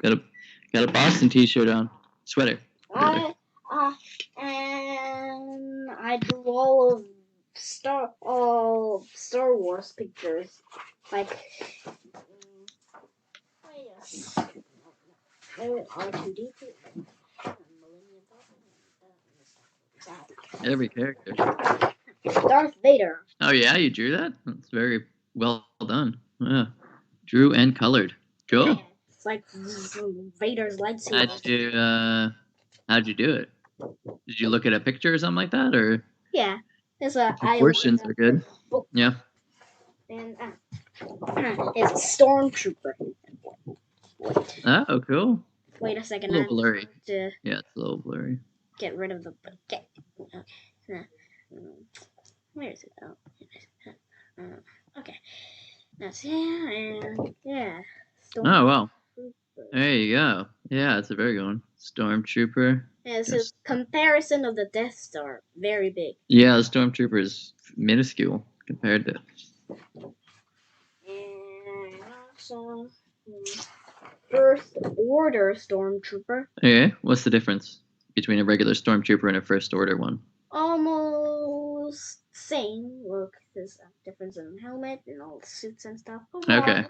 Got a Boston T-shirt on, sweater. And I drew all of Star Wars pictures, like R2D2, Every character. Darth Vader. Oh yeah, you drew that? That's very well done. Yeah, drew and colored. Cool. Yeah, it's like Vader's lightsaber. How'd you do it? Did you look at a picture or something like that, or? Yeah, it's Proportions are good. Yeah. And it's a stormtrooper. Oh, cool. Wait a second. A little blurry. Yeah, it's a little blurry. Get rid of the. Okay. Where is it? Okay. That's and yeah. Oh wow. There you go. Yeah, it's a very good one. Stormtrooper. Yeah, it's a comparison of the Death Star. Very big. Yeah, the Stormtrooper is minuscule compared to. And also, First Order Stormtrooper. Okay, what's the difference between a regular Stormtrooper and a First Order one? Almost same. Look, there's a difference in helmet and all the suits and stuff. Okay.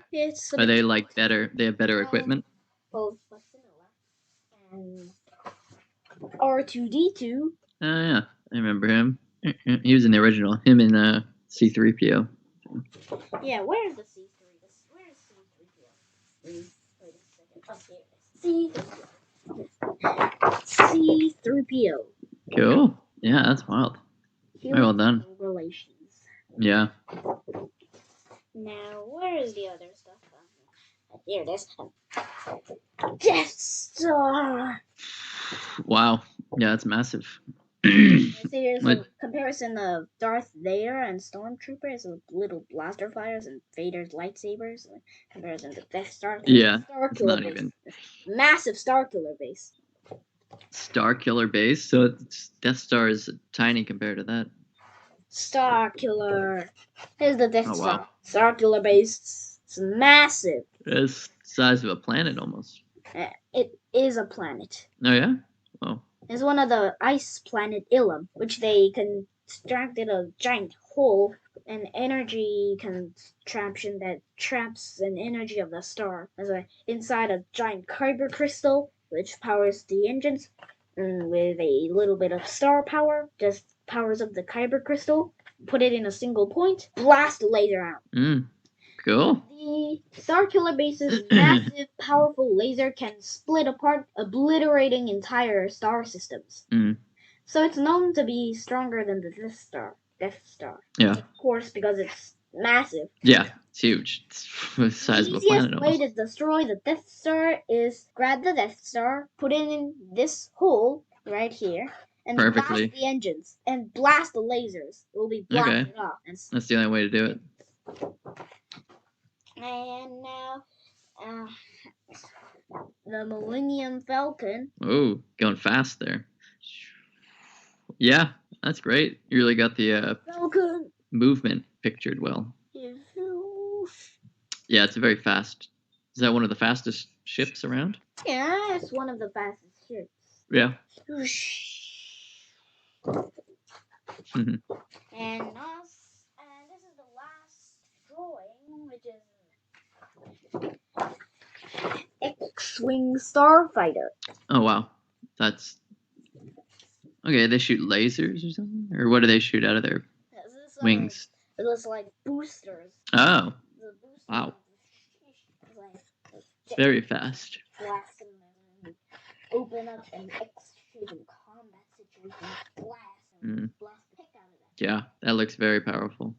Are they like better? They have better equipment? Both similar. And R2D2. Oh yeah, I remember him. He was in the original. Him and C-3PO. Yeah, where's the C3? Where's C3PO? Wait a second. Oh, here it is. C3PO. Cool. Yeah, that's wild. Very well done. Relations. Yeah. Now, where is the other stuff? Here it is. Death Star. Wow. Yeah, that's massive. See, here's a comparison of Darth Vader and Stormtroopers with little blaster fires and Vader's lightsabers. Comparison to Death Star. Yeah. It's not even. Massive Starkiller base. Starkiller base? So Death Star is tiny compared to that. Starkiller. Here's the Death Star. Wow. Starkiller base. It's massive. It's the size of a planet almost. It is a planet. Oh, yeah? Oh. It's one of the ice planet Ilum, which they constructed a giant hole, an energy contraption that traps an energy of the star. Inside a giant kyber crystal, which powers the engines, with a little bit of star power, just powers up the kyber crystal, put it in a single point, blast the laser out. Cool. The Starkiller base's massive, powerful laser can split apart, obliterating entire star systems. So it's known to be stronger than the Death Star. Yeah. Of course, because it's massive. Yeah, it's huge. It's the size of a planet. The easiest way to destroy the Death Star is grab the Death Star, put it in this hole right here, and blast the engines and blast the lasers. It will be blasted off. That's the only way to do it. And now, the Millennium Falcon. Oh, going fast there. Yeah, that's great. You really got the Falcon movement pictured well. Yeah, it's very fast. Is that one of the fastest ships around? Yeah, it's one of the fastest ships. Yeah. And this is the last drawing, which is X-Wing Starfighter. Oh, wow. That's... Okay, they shoot lasers or something? Or what do they shoot out of their wings? It looks like boosters. Oh. Wow. Very fast. Blast them, open up an X-shaped combat situation. Blast the heck out of that. Yeah, that looks very powerful.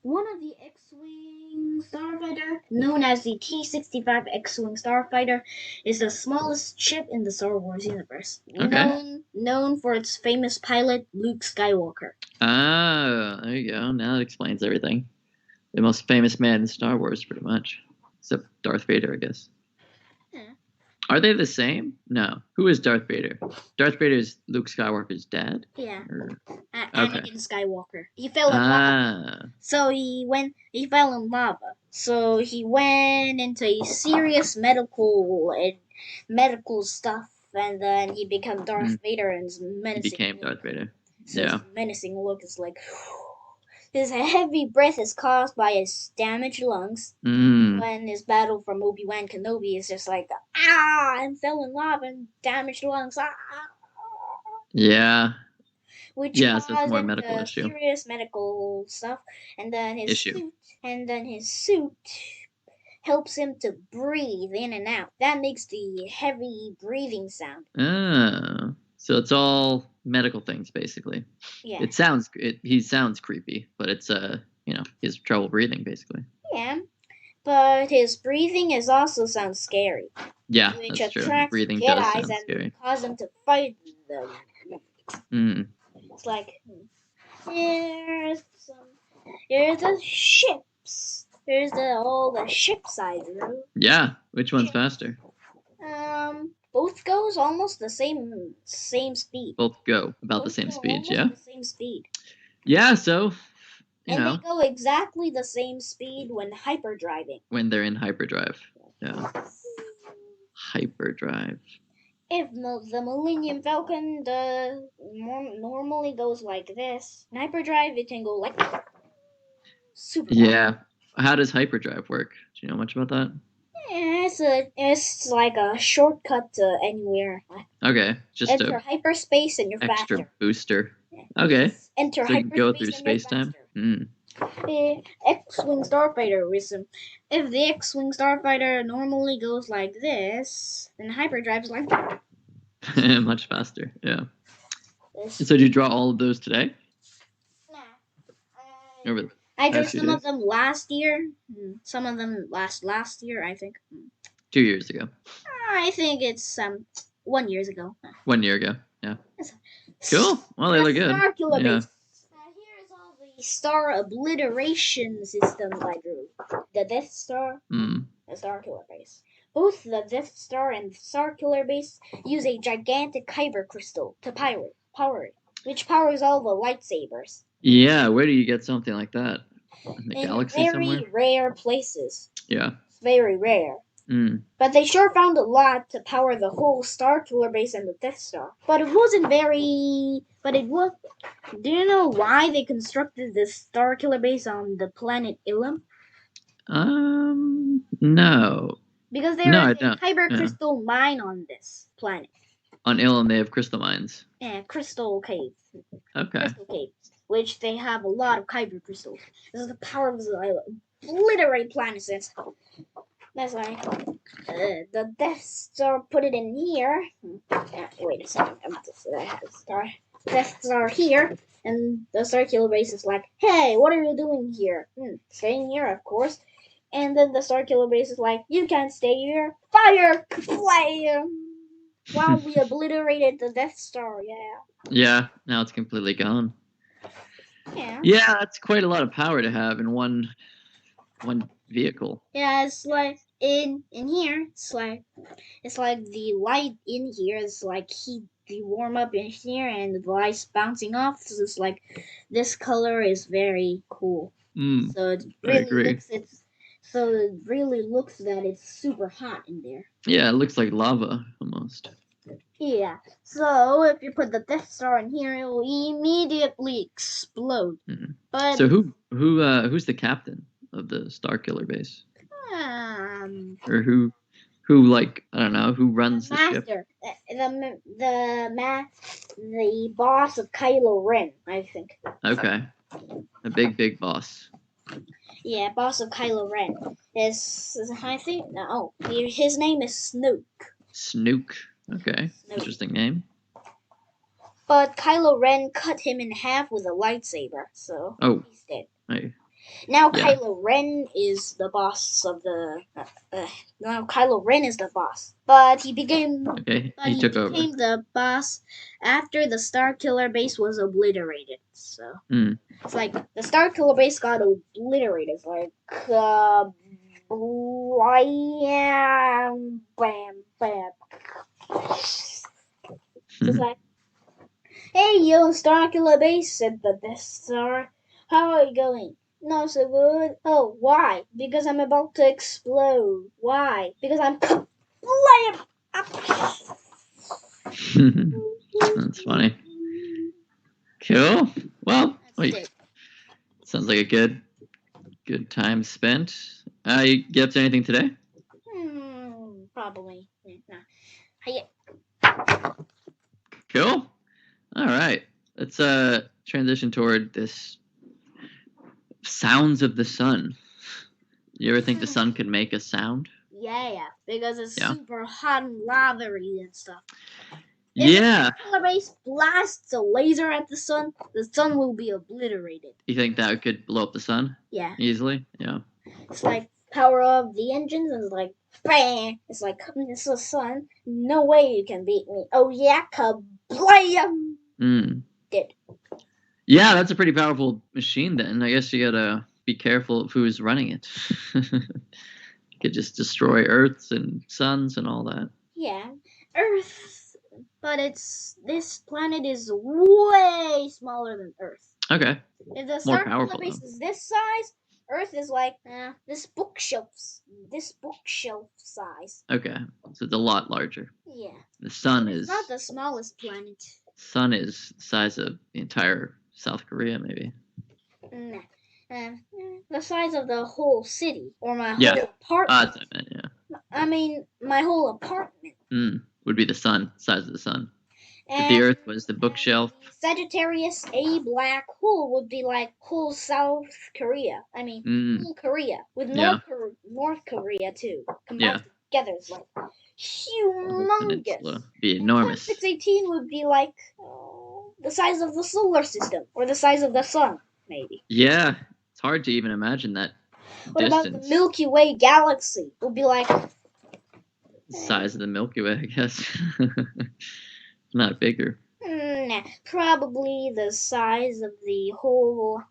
One of the X-Wing Starfighter, known as the T-65 X-Wing Starfighter, is the smallest ship in the Star Wars universe. Okay. Known for its famous pilot, Luke Skywalker. Ah, there you go. Now that explains everything. The most famous man in Star Wars, pretty much. Except Darth Vader, I guess. Yeah. Are they the same? No. Who is Darth Vader? Darth Vader is Luke Skywalker's dad? Yeah. Or... Anakin Skywalker. He fell in lava. So he fell in lava. So he went into a serious medical stuff, and then he became Darth Vader and menacing. He became Darth Vader. So his menacing look is like his heavy breath is caused by his damaged lungs. When his battle from Obi-Wan Kenobi is just like, and fell in lava and damaged lungs. Yeah. Which so it's more a medical issue. Serious medical stuff, and then his suit helps him to breathe in and out. That makes the heavy breathing sound. Oh, so it's all medical things basically. Yeah. He sounds creepy, but it's he has trouble breathing basically. Yeah, but his breathing also sounds scary. Yeah, which that's true. Breathing does sound scary. Cause them to fight them. It's like here's the ships. Here's all the ships I drew. Yeah, which one's faster? Both goes almost the same speed. Both go about the same speed, yeah. The same speed. Yeah, so they go exactly the same speed when hyperdriving. When they're in hyperdrive, yeah. Hyperdrive. If the Millennium Falcon normally goes like this, in hyperdrive it can go like super. Yeah. How does hyperdrive work? Do you know much about that? Yeah, it's like a shortcut to anywhere. Okay, just enter hyperspace and you're extra faster. Booster. Okay. Enter so you can go through space time. The X-wing starfighter wisdom. If the X-wing starfighter normally goes like this, then hyperdrive is like much faster. Yeah. So did you draw all of those today? Nah. I drew some of them last year. Some of them last year, I think. 2 years ago. I think it's 1 year ago. 1 year ago. Yeah. Cool. Well, they look good. Yeah. Here's all the star obliteration systems I drew. The Death Star, the Starkiller Base. Both the Death Star and Starkiller Base use a gigantic kyber crystal to power it, which powers all the lightsabers. Yeah, where do you get something like that? In the galaxy somewhere? Very rare places. Yeah. It's very rare. But they sure found a lot to power the whole Starkiller Base and the Death Star. But it wasn't very... But it was... Do you know why they constructed this Starkiller Base on the planet Ilum? No. Because there is a kyber crystal mine on this planet. On Ilum, they have crystal mines. Yeah, crystal caves. Okay. Crystal caves, which they have a lot of kyber crystals. This is the power of the island. Obliterate planets. That's why the Death Star put it in here. Wait a second. Death Star here, and the Starkiller Base is like, hey, what are you doing here? Staying here, of course. And then the Starkiller Base is like, you can't stay here. Fire! Fire! Wow, we obliterated the Death Star, yeah. Yeah, now it's completely gone. Yeah. Yeah, that's quite a lot of power to have in one vehicle. Yeah, it's like in here, it's like the light in here is like heat, the warm up in here, and the light's bouncing off. So it's like this color is very cool. So it really looks that it's super hot in there. Yeah, it looks like lava almost. Yeah. So if you put the Death Star in here, it will immediately explode. But so who's the captain of the Starkiller Base? Or who like, I don't know, who runs the ship? The boss of Kylo Ren, I think. Okay. A big boss. Yeah, boss of Kylo Ren. His name is Snoke. Snoke. Okay. Snoke. Interesting name. But Kylo Ren cut him in half with a lightsaber, so he's dead. Now Kylo Ren is the boss of the... now Kylo Ren is the boss. But he became... Okay, he took over. He became the boss after the Starkiller Base was obliterated. So it's like the Starkiller Base got obliterated. It's like... bam, bam, bam. It's like, hey, yo, Starkiller Base, said the Death Star. How are you going? Not so good. Oh, why? Because I'm about to explode. Why? Because I'm flying up. That's funny. Cool. Well, That's it. sounds like a good time spent. You get up to anything today? Probably. No. Hey. Cool. All right. Let's transition toward this sounds of the sun. You ever think the sun could make a sound? Yeah, because it's super hot and lavery and stuff. Yeah. If the Starkiller Base blasts a laser at the sun will be obliterated. You think that could blow up the sun? Yeah. Easily? Yeah. It's like power of the engines and it's like bang. It's like it's the sun. No way you can beat me. Oh yeah, kablam! Dead. Yeah, that's a pretty powerful machine then. I guess you gotta be careful of who's running it. Could just destroy Earths and suns and all that. Yeah. Earth, but this planet is way smaller than Earth. Okay. If the More powerful, Starkiller Base is this size, Earth is like this bookshelf size. Okay, so it's a lot larger. Yeah. The sun It's is not the smallest planet. Sun is the size of the entire South Korea, maybe. Nah. The size of the whole city or my whole apartment. That's what I meant, yeah. I mean, my whole apartment. Would be the sun, size of the sun. If the Earth was the bookshelf. Sagittarius A black hole would be like whole South Korea. I mean, whole Korea with North Korea too. Combined together is like humongous. Be enormous. 618 would be like the size of the solar system or the size of the sun, maybe. Yeah, it's hard to even imagine that. What about the Milky Way galaxy? It would be like the size of the Milky Way, I guess. Not bigger. Nah, probably the size of the whole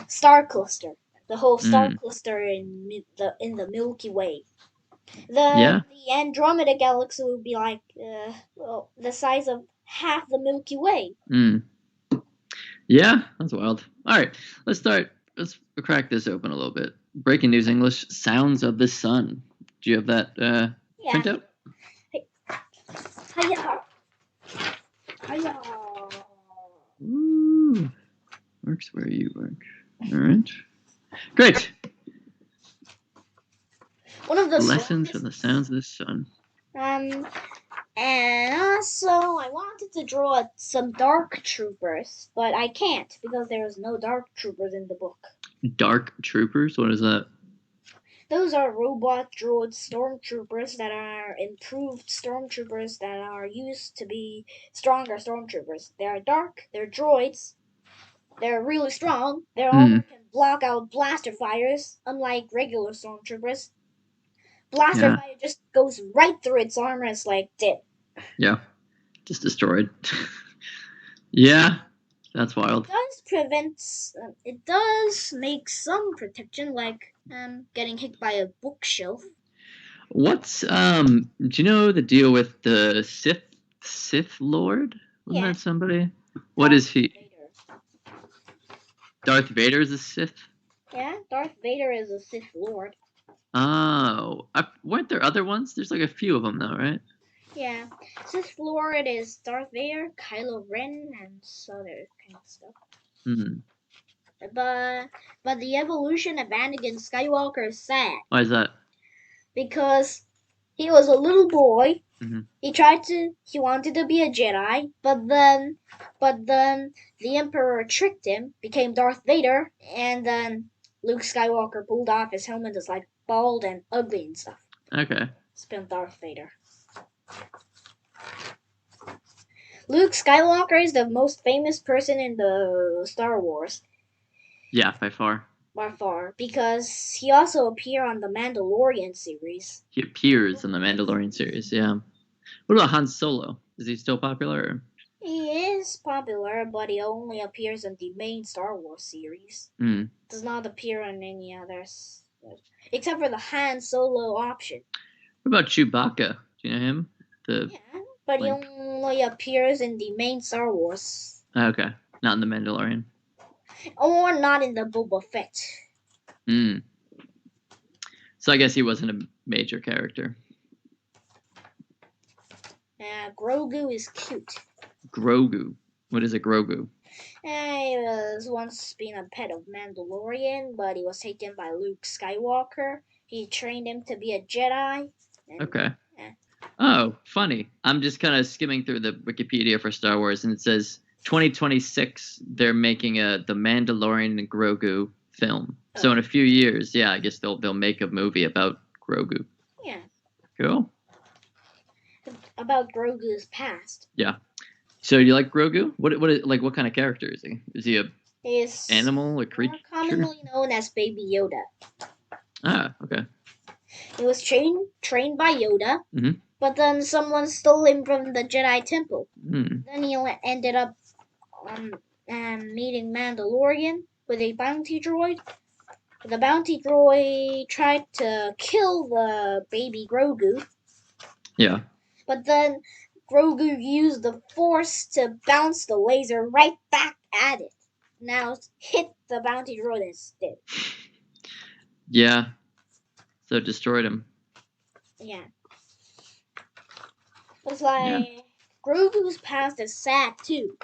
star cluster. The whole star cluster in the Milky Way. The Andromeda galaxy would be like the size of half the Milky Way. Yeah, that's wild. All right, let's crack this open a little bit. Breaking news English, sounds of the sun. Do you have that printout? Hiya. Ooh, works where you work. All right, great. One of the lessons from the sounds of the sun. And also I wanted to draw some dark troopers, but I can't because there is no dark troopers in the book. Dark troopers? What is that? Those are robot droid stormtroopers that are improved stormtroopers that are used to be stronger stormtroopers. They are dark, they're droids, they're really strong, they all can block out blaster fires, unlike regular stormtroopers. Blaster fire just goes right through its armor and it's like dead. Yeah, just destroyed. Yeah, that's wild. It does make some protection, like getting hit by a bookshelf. What's do you know the deal with the Sith Lord? Wasn't that somebody? What is he? Vader. Darth Vader is a Sith? Yeah, Darth Vader is a Sith Lord. Oh, weren't there other ones? There's like a few of them though, right? Yeah, Sith Lord is Darth Vader, Kylo Ren, and other kind of stuff. But the evolution of Anakin Skywalker is sad. Why is that? Because he was a little boy. He wanted to be a Jedi, but then the Emperor tricked him, became Darth Vader, and then Luke Skywalker pulled off his helmet, is like bald and ugly and stuff. Okay. It's been Darth Vader. Luke Skywalker is the most famous person in the Star Wars. Yeah, by far. By far, because he also appeared on the Mandalorian series. He appears in the Mandalorian series, yeah. What about Han Solo? Is he still popular? Or? He is popular, but he only appears in the main Star Wars series. Does not appear on any others, except for the Han Solo option. What about Chewbacca? Do you know him? Yeah, but he like- only appears in the main Star Wars, Okay, not in the Mandalorian. or not in the Boba Fett. Hmm. So I guess he wasn't a major character. Grogu is cute. Grogu. What is a Grogu? He was once been a pet of Mandalorian, but he was taken by Luke Skywalker. He trained him to be a Jedi. Okay. Yeah. Oh, funny. I'm just kind of skimming through the Wikipedia for Star Wars, and it says 2026 they're making the Mandalorian and Grogu film. So in a few years, yeah, I guess they'll make a movie about Grogu. Yeah. Cool. About Grogu's past. Yeah. So you like Grogu? What kind of character is he? Is he a He's animal, a creature? more commonly known as Baby Yoda. Ah, okay. He was trained by Yoda, Mhm. but then someone stole him from the Jedi Temple. Hmm. Then he ended up meeting Mandalorian with a bounty droid. The bounty droid tried to kill the baby Grogu, Yeah. but then Grogu used the Force to bounce the laser right back at it. Now hit the bounty droid instead. Yeah. So it destroyed him. Yeah. It's like Grogu's past is sad too.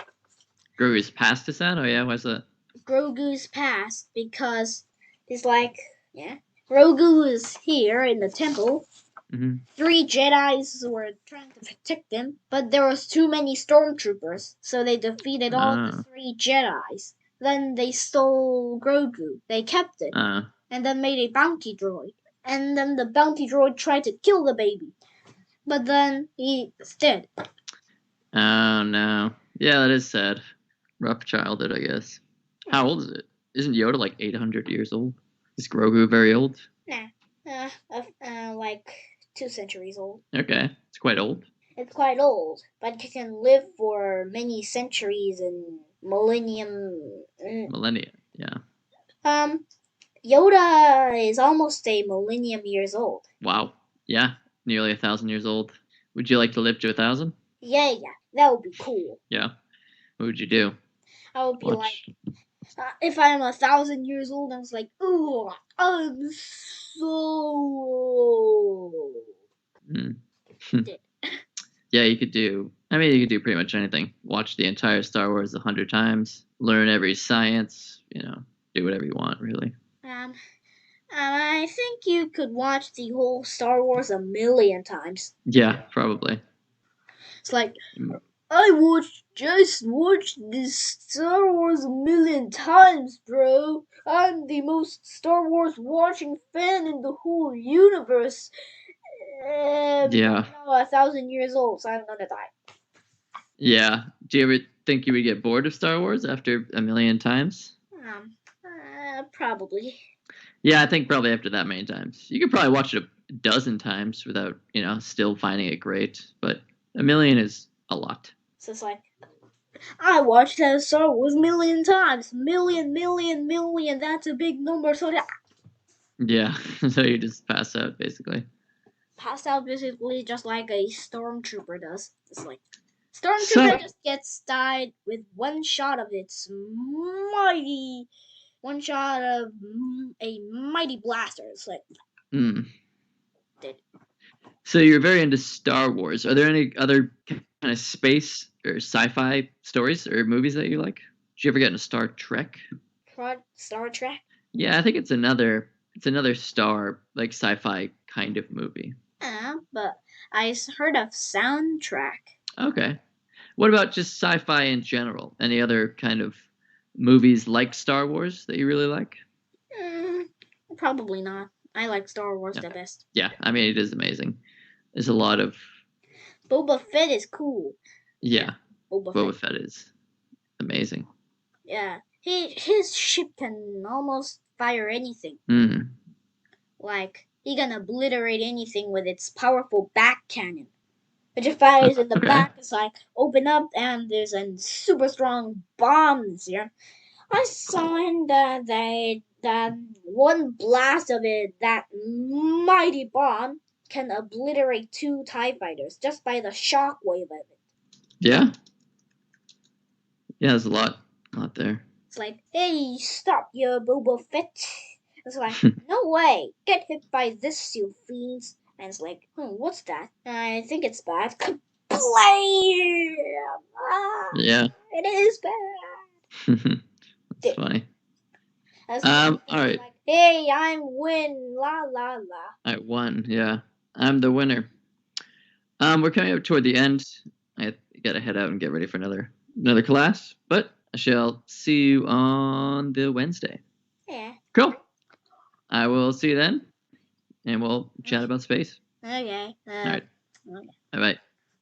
Grogu's past is that? Oh yeah, why's that? Grogu's past because it's like, Grogu is here in the temple. Mm-hmm. 3 Jedis were trying to protect him, but there was too many stormtroopers, so they defeated all the 3 Jedis. Then they stole Grogu. They kept it, and then made a bounty droid. And then the bounty droid tried to kill the baby, but then he's dead. Oh no. Yeah, that is sad. Rough childhood, I guess. How old is it? Isn't Yoda like 800 years old? Is Grogu very old? Nah. Like 2 centuries old. Okay. It's quite old. It's quite old, but it can live for many centuries and millennia, yeah. Yoda is almost a millennium years old. Wow. Yeah. Nearly 1,000 years old. Would you like to live to 1,000? Yeah. That would be cool. Yeah. What would you do? I would be like, if I'm 1,000 years old, I was like, ooh, I'm so old. Yeah, you could do pretty much anything. Watch the entire Star Wars 100 times. Learn every science. Do whatever you want, really. I think you could watch the whole Star Wars 1,000,000 times. Yeah, probably. It's like, I just watched this Star Wars 1,000,000 times, bro. I'm the most Star Wars watching fan in the whole universe. Yeah. I'm now 1,000 years old, so I'm gonna die. Yeah. Do you ever think you would get bored of Star Wars after 1,000,000 times? Probably. Yeah, I think probably after that many times. You could probably watch it a dozen times without, still finding it great. But 1,000,000 is a lot. So it's like, I watched that Star Wars 1,000,000 times. Million. That's a big number. So yeah, so you just pass out basically. Pass out basically just like a stormtrooper does. It's like stormtrooper just gets died with one shot of its mighty. One shot of a mighty blaster. It's like. Dead. So you're very into Star Wars. Are there any other kind of space or sci-fi stories or movies that you like? Did you ever get into Star Trek? Star Trek? Yeah, I think it's another Star like sci-fi kind of movie. But I heard of soundtrack. Okay. What about just sci-fi in general? Any other kind of movies like Star Wars that you really like? Probably not. I like Star Wars the best. Yeah, I mean it is amazing. There's a lot of Boba Fett is cool. Yeah. Boba Fett is amazing. Yeah. His ship can almost fire anything. Like he can obliterate anything with its powerful back cannon. Which it fires in the back, it's like open up and there's a super strong bomb here. I saw in that one blast of it, that mighty bomb can obliterate 2 TIE fighters just by the shockwave of it. Yeah. Yeah, there's a lot there. It's like, hey, stop your Boba Fett. It's like, no way, get hit by this, you fiends. And it's like, what's that? I think it's bad. Kablam! Yeah. It is bad. That's funny. All right. Like, hey, I'm win, la la la. I won. Yeah, I'm the winner. We're coming up toward the end. I gotta head out and get ready for another class. But I shall see you on the Wednesday. Yeah. Cool. I will see you then, and we'll chat about space. Okay. All right. Bye bye.